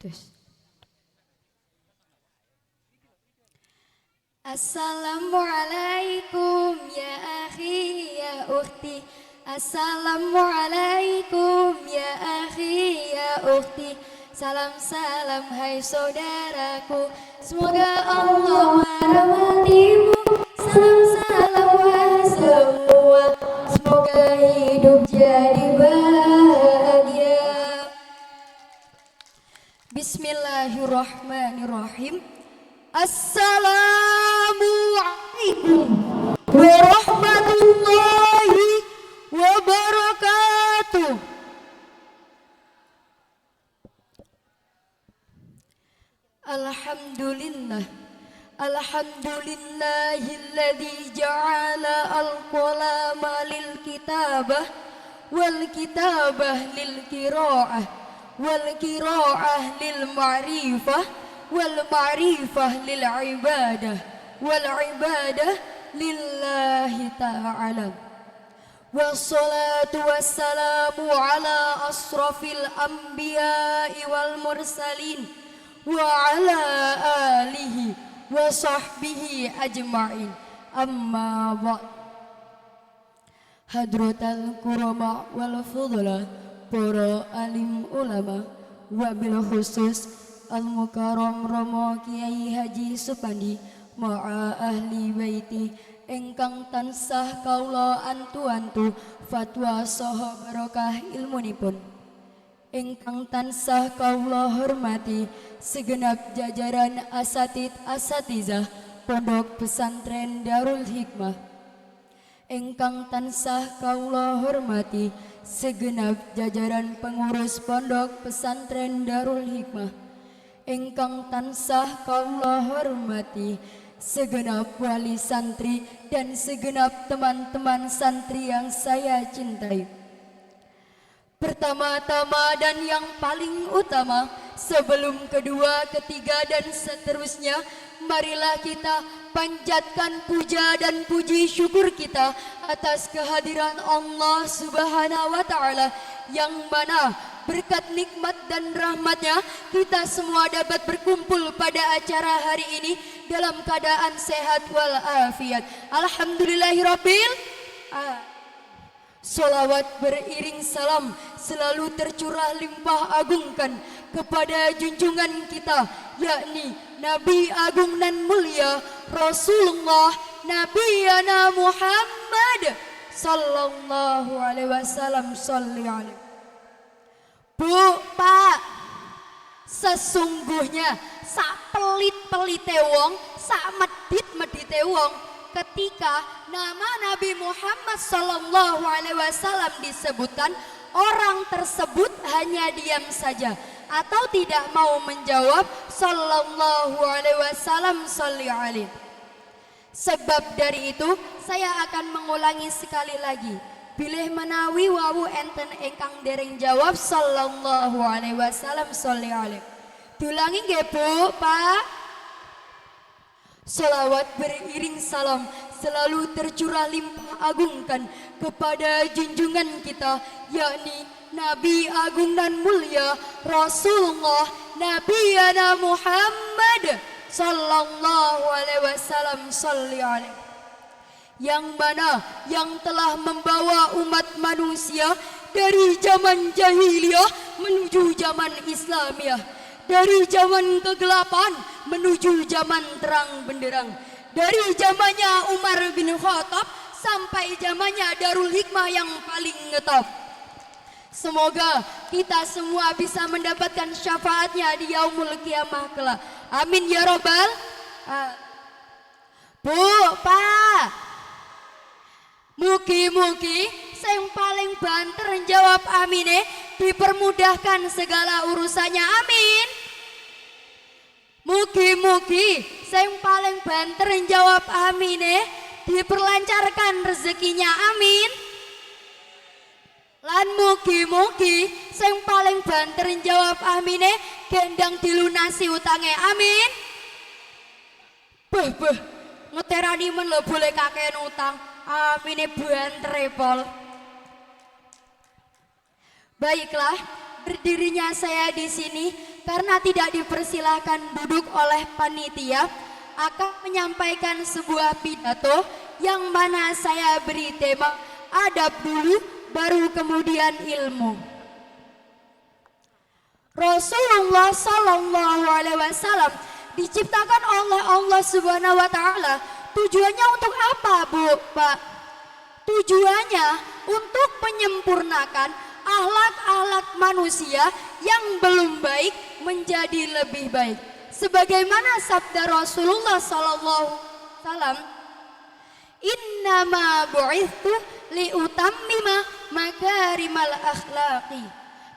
Terus. Assalamualaikum ya akhi ya ukhti. Assalamualaikum ya akhi ya ukhti. Salam salam hai saudaraku. Semoga Allah merahmatimu. Salam salam hai semua. Semoga hidup jadi bahagia. Bismillahirrahmanirrahim. Assalamualaikum warahmatullahi wabarakatuh. Alhamdulillah. Alhamdulillahilladzi ja'ala al-qalama lil kitabah wal kitabah lil qiraah wal qiraah lil ma'rifah wal ma'rifah lil ibadah wal ibadah lillahi ta'ala. Wassalatu wassalamu ala asrafil anbiya'i wal mursalin wa ala alihi wa sahbihi ajma'in. Amma ba'd. Hadratal kurama wal fudla, para alim ulama, wabil khusus Al-Mukarram Romo Kiai Haji Supandi ma'a ahli baiti engkang tansah kaula antu-antu fatwa saha barokah ilmunipun, engkang tansah kaula hormati segenap jajaran asatid asatizah Pondok Pesantren Darul Hikmah, engkang tansah kaula hormati segenap jajaran pengurus Pondok Pesantren Darul Hikmah, engkang tansah kaula hormati segenap wali santri dan segenap teman-teman santri yang saya cintai. Pertama-tama dan yang paling utama, sebelum kedua, ketiga dan seterusnya, marilah kita panjatkan puja dan puji syukur kita atas kehadiran Allah Subhanahu wa Ta'ala, yang mana berkat nikmat dan rahmatnya kita semua dapat berkumpul pada acara hari ini dalam keadaan sehat walafiat. Alhamdulillahirabbil alamin. Salawat beriring salam selalu tercurah limpah agungkan kepada junjungan kita, yakni Nabi Agung dan Mulia Rasulullah Nabiyana Muhammad sallallahu alaihi wasallam. Sholli alaihi. Bu, Pak, sesungguhnya sak pelit-pelite wong, sak medit-medite wong, ketika nama Nabi Muhammad sallallahu alaihi wasallam disebutkan, orang tersebut hanya diam saja atau tidak mau menjawab sallallahu alaihi wasallam sholli alaihi. Sebab dari itu saya akan mengulangi sekali lagi. Bilih menawi wawu enten engkang dereng jawab sallallahu alaihi wasallam sholli alaihi. Dulangi nggih Bu, Pak. Salawat beriring salam selalu tercurah limpah agungkan kepada junjungan kita, yakni Nabi Agung dan Mulia Rasulullah Nabiyana Muhammad sallallahu alaihi wasallam. Sholli alaihi. Yang mana yang telah membawa umat manusia dari zaman jahiliyah menuju zaman Islamiyah, dari zaman kegelapan menuju zaman terang benderang, dari zamannya Umar bin Khattab sampai zamannya Darul Hikmah yang paling ngetop. Semoga kita semua bisa mendapatkan syafaatnya di yaumul kiamah kelak. Amin ya robbal. Bu, Pak, mugi-mugi yang paling banter jawab amine dipermudahkan segala urusannya. Amin. Mugi-mugi yang paling banter jawab amine diperlancarkan rezekinya. Amin. Lan mugi-mugi yang paling banter jawab amine gendang dilunasi utangnya. Amin. Beh ngeterani men lo boleh kakean utang. Amine banter pol. Baiklah, berdirinya saya di sini karena tidak dipersilahkan duduk oleh panitia, akan menyampaikan sebuah pidato yang mana saya beri tema adab dulu baru kemudian ilmu. Rasulullah Sallallahu Alaihi Wasallam diciptakan oleh Allah Subhanahu Wa Taala. Tujuannya untuk apa, Bu, Pak? Tujuannya untuk menyempurnakan akhlak-akhlak manusia yang belum baik menjadi lebih baik. Sebagaimana sabda Rasulullah Sallallahu Alaihi Wasallam, "Innama bu'ithu liutammima makarimal akhlaqi."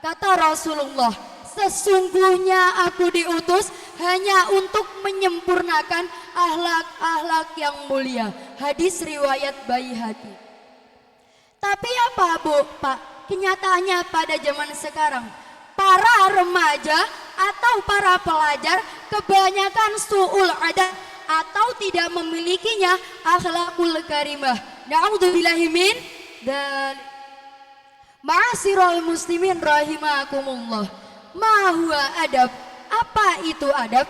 Kata Rasulullah, sesungguhnya aku diutus hanya untuk menyempurnakan akhlak-akhlak yang mulia. Hadis riwayat Baihaqi. Tapi apa, Bu, Pak? Kenyataannya pada zaman sekarang, para remaja atau para pelajar kebanyakan su'ul adab atau tidak memilikinya akhlakul karimah. Na'udzubillahi min dzalik. Ma'asyiral muslimin rahimakumullah. Ma huwa adab? Apa itu adab?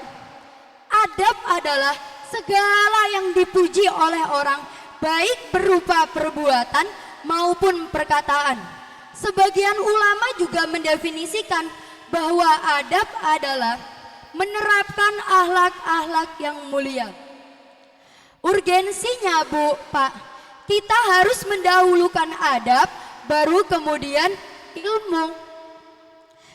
Adab adalah segala yang dipuji oleh orang, baik berupa perbuatan maupun perkataan. Sebagian ulama juga mendefinisikan bahwa adab adalah menerapkan akhlak-akhlak yang mulia. Urgensinya, Bu, Pak, kita harus mendahulukan adab, baru kemudian ilmu.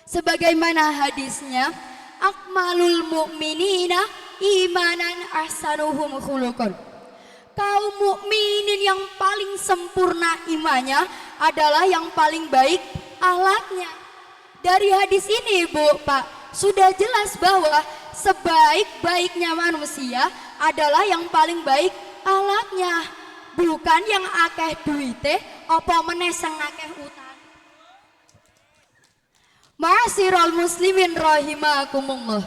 Sebagaimana hadisnya, akmalul mu'minina imanan ahsanuhum khuluqan. Kaum mukminin yang paling sempurna imannya adalah yang paling baik akhlaknya. Dari hadis ini, Bu, Pak, sudah jelas bahwa sebaik-baiknya manusia adalah yang paling baik akhlaknya, bukan yang akeh duite apa meneh sing akeh utang. Ma'asyiral muslimin rahimakumullah.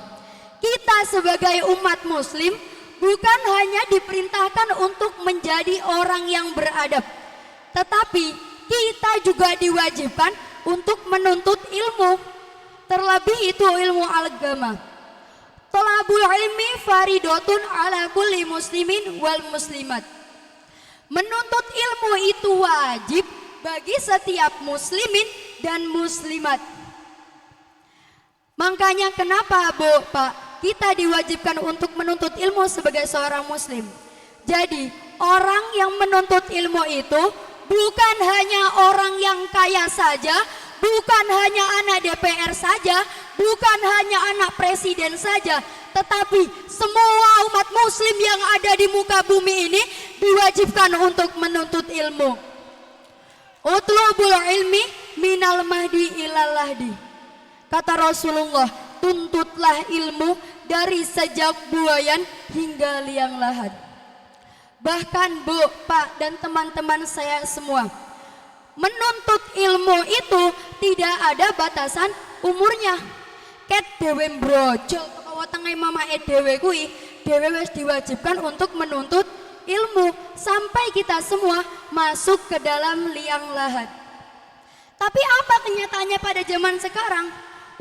Kita sebagai umat muslim bukan hanya diperintahkan untuk menjadi orang yang beradab, tetapi kita juga diwajibkan untuk menuntut ilmu. Terlebih itu ilmu agama. Thalabul ilmi faridotun ala kulli muslimin wal muslimat. Menuntut ilmu itu wajib bagi setiap muslimin dan muslimat. Makanya kenapa, Bu, Pak, kita diwajibkan untuk menuntut ilmu sebagai seorang muslim. Jadi orang yang menuntut ilmu itu bukan hanya orang yang kaya saja, bukan hanya anak DPR saja, bukan hanya anak presiden saja, tetapi semua umat muslim yang ada di muka bumi ini diwajibkan untuk menuntut ilmu. Utlubul ilmi minal mahdi ilal lahdi. Kata Rasulullah, tuntutlah ilmu dari sejak buayan hingga liang lahat. Bahkan, Bu, Pak, dan teman-teman saya semua, menuntut ilmu itu tidak ada batasan umurnya. Ket dewe mbrojo kaya tengah mama dewe kuwi, dewe wis diwajibkan untuk menuntut ilmu sampai kita semua masuk ke dalam liang lahat. Tapi apa kenyataannya pada zaman sekarang?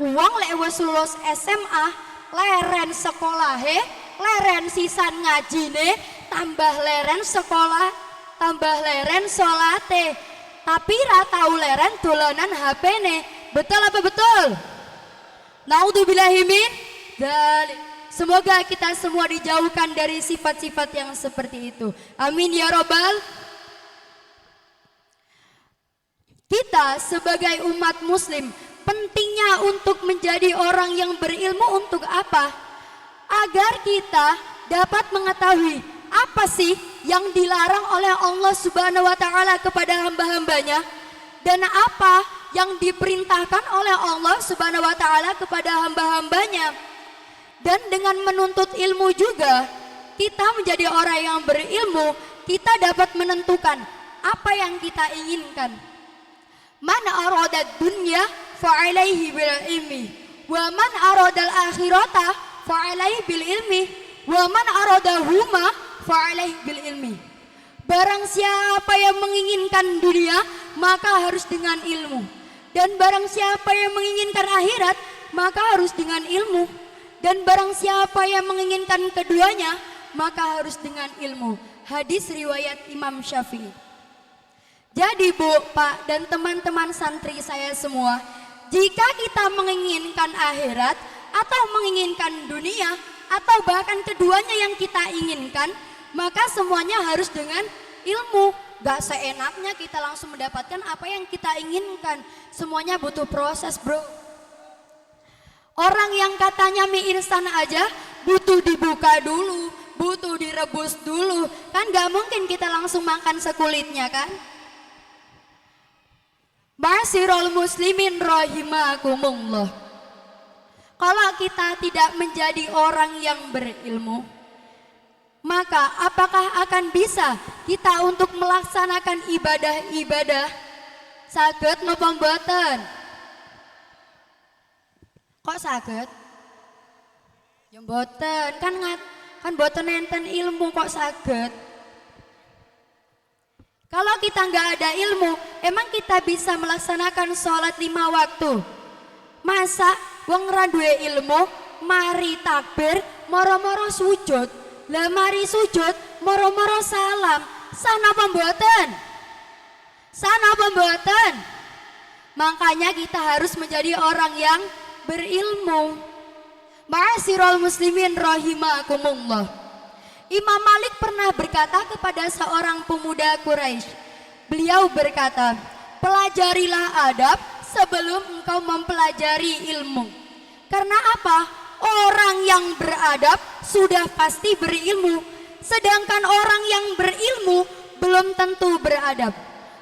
Uang lek wis lulus SMA, leren sekolahe, leren sisan ngajine, tambah leren sekolah, tambah leren salate. Tapi ra tau leren dolanan HP-ne. Betul apa betul? Naudzubillahi min dzalik. Semoga kita semua dijauhkan dari sifat-sifat yang seperti itu. Amin ya robbal. Kita sebagai umat muslim pentingnya untuk menjadi orang yang berilmu untuk apa? Agar kita dapat mengetahui apa sih yang dilarang oleh Allah Subhanahu wa taala kepada hamba-hambanya dan apa yang diperintahkan oleh Allah Subhanahu wa taala kepada hamba-hambanya. Dan dengan menuntut ilmu juga kita menjadi orang yang berilmu, kita dapat menentukan apa yang kita inginkan. Man arada dunya fa'alaihi bil ilmi wa man aradal akhirata fa'alaihi bil ilmi wa man aradahuma fa'alaihi bil ilmi. Barang siapa yang menginginkan dunia maka harus dengan ilmu, dan barang siapa yang menginginkan akhirat maka harus dengan ilmu. Dan barang siapa yang menginginkan keduanya, maka harus dengan ilmu. Hadis riwayat Imam Syafi'i. Jadi Bu, Pak, dan teman-teman santri saya semua, jika kita menginginkan akhirat atau menginginkan dunia atau bahkan keduanya yang kita inginkan, maka semuanya harus dengan ilmu. Gak seenaknya kita langsung mendapatkan apa yang kita inginkan. Semuanya butuh proses, bro. Orang yang katanya mie instan aja butuh dibuka dulu, butuh direbus dulu. Kan gak mungkin kita langsung makan sekulitnya kan. Ma'asyiral muslimin rahimakumullah. Kalau kita tidak menjadi orang yang berilmu, maka apakah akan bisa kita untuk melaksanakan ibadah-ibadah? Saged napa mboten? Kok saged? Ya mboten, kan mboten enten ilmu kok saged. Kalau kita nggak ada ilmu, emang kita bisa melaksanakan sholat 5 waktu? Masa wong ra duwe ilmu, mari takbir, moro-moro sujud. Lah mari sujud, moro-moro salam. Sana pembuatan. Sana pembuatan. Makanya kita harus menjadi orang yang berilmu. Ma'asyiral muslimin rahimakumullah. Imam Malik pernah berkata kepada seorang pemuda Quraisy. Beliau berkata, pelajarilah adab sebelum engkau mempelajari ilmu. Karena apa? Orang yang beradab sudah pasti berilmu, sedangkan orang yang berilmu belum tentu beradab.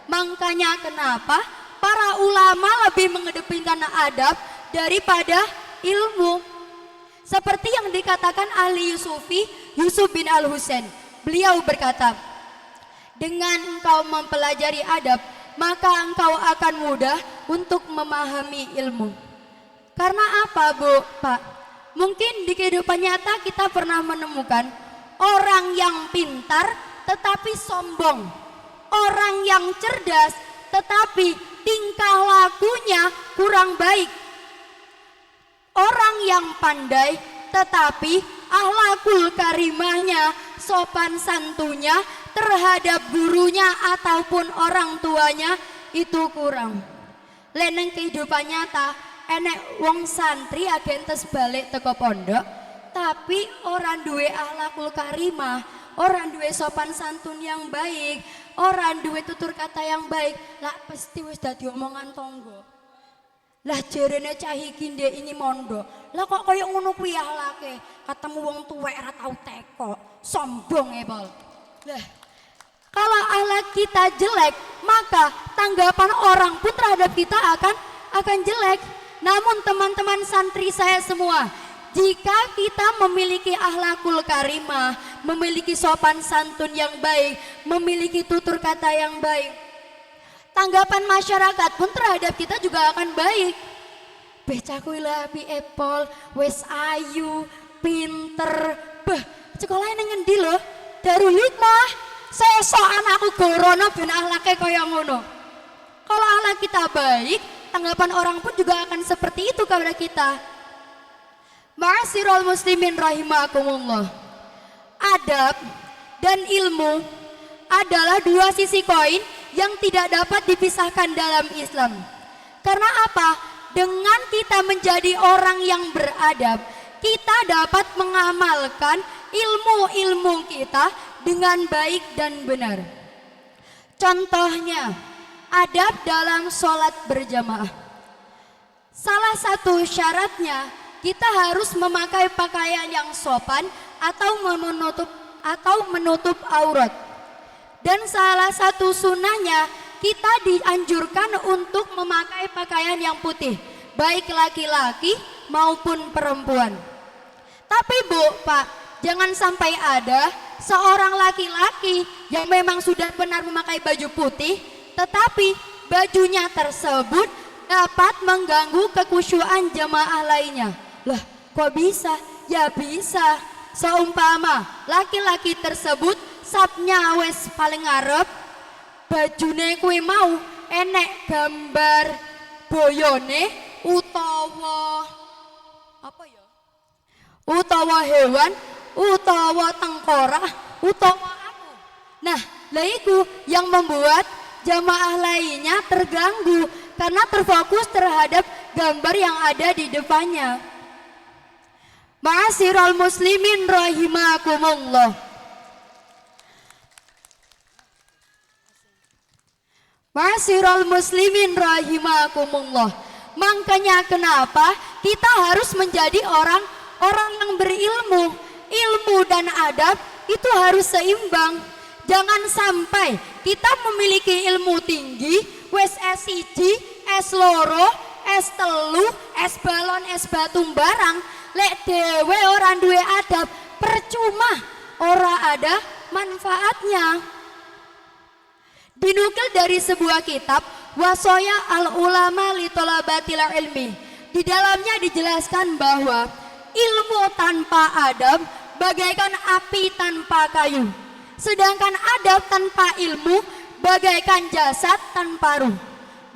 Makanya kenapa para ulama lebih mengedepankan adab daripada ilmu. Seperti yang dikatakan ahli Sufi Yusuf bin Al-Husain. Beliau berkata, dengan engkau mempelajari adab, maka engkau akan mudah untuk memahami ilmu. Karena apa, Bu, Pak? Mungkin di kehidupan nyata kita pernah menemukan orang yang pintar tetapi sombong, orang yang cerdas tetapi tingkah lakunya kurang baik, orang yang pandai tetapi akhlakul karimahnya, sopan santunya terhadap gurunya ataupun orang tuanya itu kurang. Leneng kehidupan nyata enek wong santri agentes balik teko pondok tapi orang duwe akhlakul karimah, orang duwe sopan santun yang baik, orang duwe tutur kata yang baik, lah pasti wis dadi omongan tonggo. Lah jarene cah iki ndek ini mondo, lah kok koyo ngono kuwi akhlake, ketemu wong tuwek ora tau teko, sombong e Pol. Lah kalau akhlak kita jelek, maka tanggapan orang pun terhadap kita akan jelek. Namun teman-teman santri saya semua, jika kita memiliki akhlakul karimah, memiliki sopan santun yang baik, memiliki tutur kata yang baik, tanggapan masyarakat pun terhadap kita juga akan baik. Becaku lah pi Apple, wes ayu, pinter, beh, sekolahnya ngendi loh, Darul Hikmah, sesok anakku gorono ben akhlake kaya ngono. Kalau akhlak kita baik, tanggapan orang pun juga akan seperti itu kepada kita. Ma'asyiral muslimin rahimakumullah. Adab dan ilmu adalah dua sisi koin yang tidak dapat dipisahkan dalam Islam. Karena apa? Dengan kita menjadi orang yang beradab, kita dapat mengamalkan ilmu-ilmu kita dengan baik dan benar. Contohnya, adab dalam sholat berjamaah. Salah satu syaratnya kita harus memakai pakaian yang sopan atau menutup aurat. Dan salah satu sunnahnya kita dianjurkan untuk memakai pakaian yang putih, baik laki-laki maupun perempuan. Tapi Bu, Pak, jangan sampai ada seorang laki-laki yang memang sudah benar memakai baju putih, tetapi bajunya tersebut dapat mengganggu kekhusyuan jamaah lainnya. Lah, kok bisa? Ya bisa. Seumpama laki-laki tersebut sapnya wes paling ngarep, bajune kuwi mau enek gambar boyone utawa apa ya? Utawa hewan, utawa tengkorak, utawa aku. Nah, lah iku yang membuat jamaah lainnya terganggu karena terfokus terhadap gambar yang ada di depannya. Ma'asyiral muslimin rahimakumullah. Ma'asyiral muslimin rahimakumullah. Makanya kenapa kita harus menjadi orang yang berilmu. Ilmu dan adab itu harus seimbang. Jangan sampai kita memiliki ilmu tinggi, wes S1, S2, S3, S balon, S batum barang, lek dewe orang duwe adab, percuma, ora ada manfaatnya. Dinukil dari sebuah kitab, Wasoya al-Ulama li Thalabatil Ilmi. Di dalamnya dijelaskan bahwa ilmu tanpa adab bagaikan api tanpa kayu. Sedangkan adab tanpa ilmu bagaikan jasad tanpa ruh.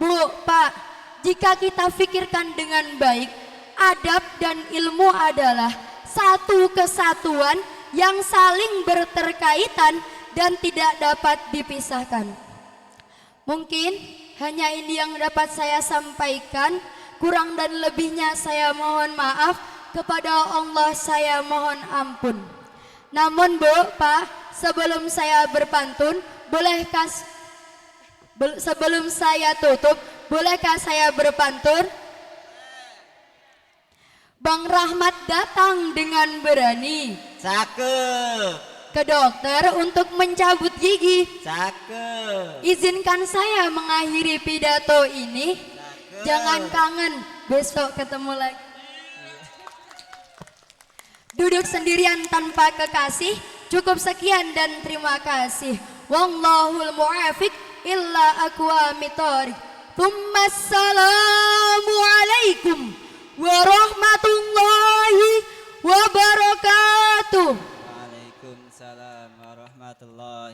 Bu, Pak, jika kita pikirkan dengan baik, adab dan ilmu adalah satu kesatuan yang saling berterkaitan dan tidak dapat dipisahkan. Mungkin hanya ini yang dapat saya sampaikan. Kurang dan lebihnya saya mohon maaf. Kepada Allah saya mohon ampun. Namun Bu, Pak, sebelum saya berpantun, sebelum saya tutup, bolehkah saya berpantun? Bang Rahmat datang dengan berani. Cakep. Ke dokter untuk mencabut gigi. Cakep. Izinkan saya mengakhiri pidato ini. Cakep. Jangan kangen, besok ketemu lagi. Duduk sendirian tanpa kekasih. Cukup sekian dan terima kasih. Wallahul mu'afiq illa aqwamit thoriq. Assalamu alaikum warahmatullahi wabarakatuh. Waalaikumsalam warahmatullahi